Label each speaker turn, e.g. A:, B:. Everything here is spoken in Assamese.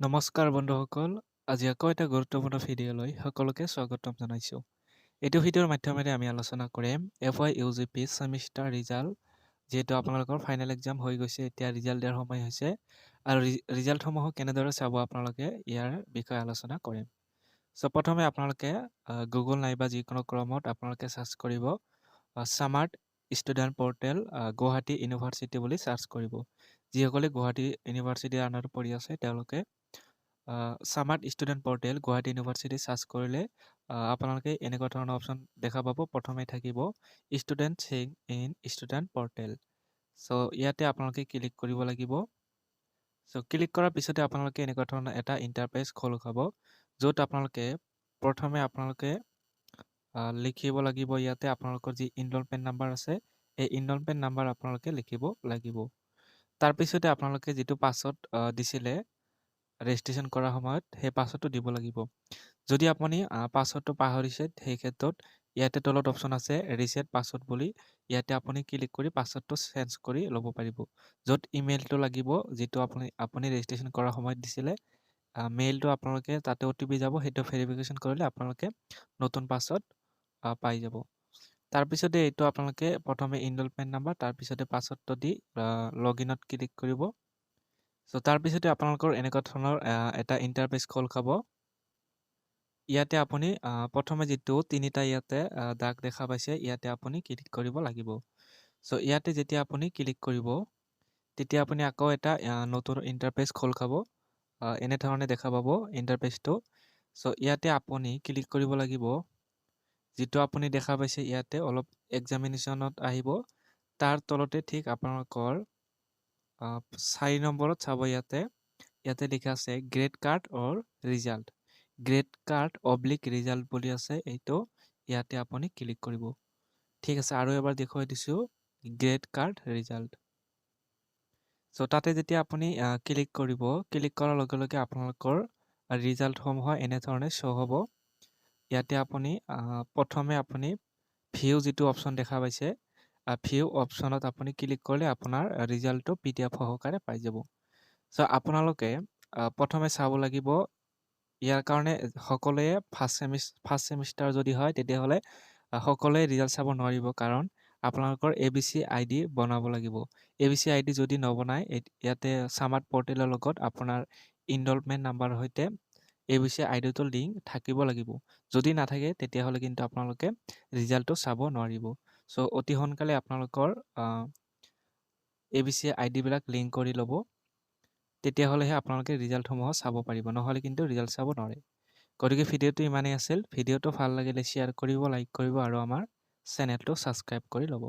A: নমস্কাৰ বন্ধুসকল, আজি আকৌ এটা গুৰুত্বপূৰ্ণ ভিডিঅ'লৈ সকলোকে স্বাগতম জনাইছোঁ। এইটো ভিডিঅ'ৰ মাধ্যমেৰে আমি আলোচনা কৰিম FY/UGP ছেমিষ্টাৰ ৰিজাল্ট, যিহেতু আপোনালোকৰ ফাইনেল এক্সাম হৈ গৈছে, এতিয়া ৰিজাল্ট দিয়াৰ সময় হৈছে আৰু ৰিজাল্টসমূহ কেনেদৰে চাব আপোনালোকে ইয়াৰ বিষয়ে আলোচনা কৰিম। চ' প্ৰথমে আপোনালোকে গুগল নাইবা যিকোনো ক্ৰমত আপোনালোকে চাৰ্চ কৰিব smart student portal Guwahati university বুলি চাৰ্চ কৰিব। যিসকলে গুৱাহাটী ইউনিভাৰ্চিটিৰ আণ্ডাৰত পঢ়ি আছে তেওঁলোকে smart student portal Guwahati university search কৰিলে আপোনালোকে এনেকুৱা ধৰণৰ অপশ্যন দেখা পাব। প্ৰথমে থাকিব student sign in student portal. So' ইয়াতে আপোনালোকে ক্লিক কৰিব লাগিব। চ' ক্লিক কৰাৰ পিছতে আপোনালোকে এনেকুৱা ধৰণৰ এটা ইণ্টাৰফেচ খোল খাব, য'ত আপোনালোকে প্ৰথমে আপোনালোকে লিখিব লাগিব ইয়াতে আপোনালোকৰ যি ইনৰলমেণ্ট নাম্বাৰ আছে, এই ইনৰলমেণ্ট নাম্বাৰ আপোনালোকে লিখিব লাগিব। তাৰপিছতে আপোনালোকে যিটো পাছৱৰ্ড দিছিলে ৰেজিষ্ট্ৰেশ্যন কৰাৰ সময়ত, সেই পাছৱৰ্ডটো দিব লাগিব। যদি আপুনি পাছৱৰ্ডটো পাহৰিছে, সেই ক্ষেত্ৰত ইয়াতে তলত অপশ্যন আছে ৰিছেট পাছৱৰ্ড বুলি, ইয়াতে আপুনি ক্লিক কৰি পাছৱৰ্ডটো চেঞ্জ কৰি ল'ব পাৰিব। য'ত ইমেইলটো লাগিব, যিটো আপুনি ৰেজিষ্ট্ৰেশ্যন কৰাৰ সময়ত দিছিলে, মেইলটো আপোনালোকে তাতে OTP যাব, সেইটো ভেৰিফিকেশ্যন কৰিলে আপোনালোকে নতুন পাছৱৰ্ড পাই যাব। তাৰপিছতে এইটো আপোনালোকে প্ৰথমে ইনৰলমেণ্ট নাম্বাৰ, তাৰপিছতে পাছৱৰ্ডটো দি লগইনত ক্লিক কৰিব। চ' তাৰপিছতে আপোনালোকৰ এনেকুৱা ধৰণৰ এটা ইণ্টাৰফেচ খোল খাব। ইয়াতে আপুনি প্ৰথমে যিটো তিনিটা ইয়াতে দাগ দেখা পাইছে, ইয়াতে আপুনি ক্লিক কৰিব লাগিব। চ' ইয়াতে যেতিয়া আপুনি ক্লিক কৰিব, তেতিয়া আপুনি আকৌ এটা নতুন ইণ্টাৰফেচ খোল খাব। এনেধৰণে দেখা পাব ইণ্টাৰফেচটো। চ' ইয়াতে আপুনি ক্লিক কৰিব লাগিব। যিটো আপুনি দেখা পাইছে ইয়াতে অলপ এক্সামিনেশ্যনত আহিব, তাৰ তলতে ঠিক আপোনালোকৰ 4 নম্বৰত চাব, ইয়াতে লিখা আছে grade card or result. Grade card অব্লিক ৰিজাল্ট বুলি আছে, এইটো ইয়াতে আপুনি ক্লিক কৰিব। ঠিক আছে, আৰু এবাৰ দেখুৱাই দিছোঁ গ্ৰেড কাৰ্ড ৰিজাল্ট। চ' তাতে যেতিয়া আপুনি ক্লিক কৰিব, ক্লিক কৰাৰ লগে লগে আপোনালোকৰ ৰিজাল্টসমূহ এনেধৰণে শ্ব' হ'ব। ইয়াতে আপুনি প্ৰথমে আপুনি ভিউ যিটো অপশ্যন দেখা পাইছে, ভিউ অপশ্যনত আপুনি ক্লিক কৰিলে আপোনাৰ ৰিজাল্টটো PDF সহকাৰে পাই যাব। চ' আপোনালোকে প্ৰথমে চাব লাগিব। ইয়াৰ কাৰণে সকলোৱে ফাৰ্ষ্ট ছেমিষ্টাৰ যদি হয়, তেতিয়াহ'লে সকলোৱে ৰিজাল্ট চাব নোৱাৰিব, কাৰণ আপোনালোকৰ ABC ID বনাব লাগিব। ABC ID যদি নবনায়, ইয়াতে স্মাৰ্ট পৰ্টেলৰ লগত আপোনাৰ ইনৰলমেণ্ট নাম্বাৰৰ সৈতে ABC IDটো লিংক থাকিব লাগিব। যদি নাথাকে, তেতিয়াহ'লে কিন্তু আপোনালোকে ৰিজাল্টটো চাব নোৱাৰিব। চ' অতি সোনকালে আপোনালোকৰ ABC ID বিলাক লিংক কৰি ল'ব, তেতিয়াহ'লেহে আপোনালোকে ৰিজাল্টসমূহ চাব পাৰিব, নহ'লে কিন্তু ৰিজাল্ট চাব নোৱাৰে। গতিকে ভিডিঅ'টো ইমানেই আছিল। ভিডিঅ'টো ভাল লাগিলে শ্বেয়াৰ কৰিব, লাইক কৰিব আৰু আমাৰ চেনেলটো ছাবস্ক্ৰাইব কৰি ল'ব।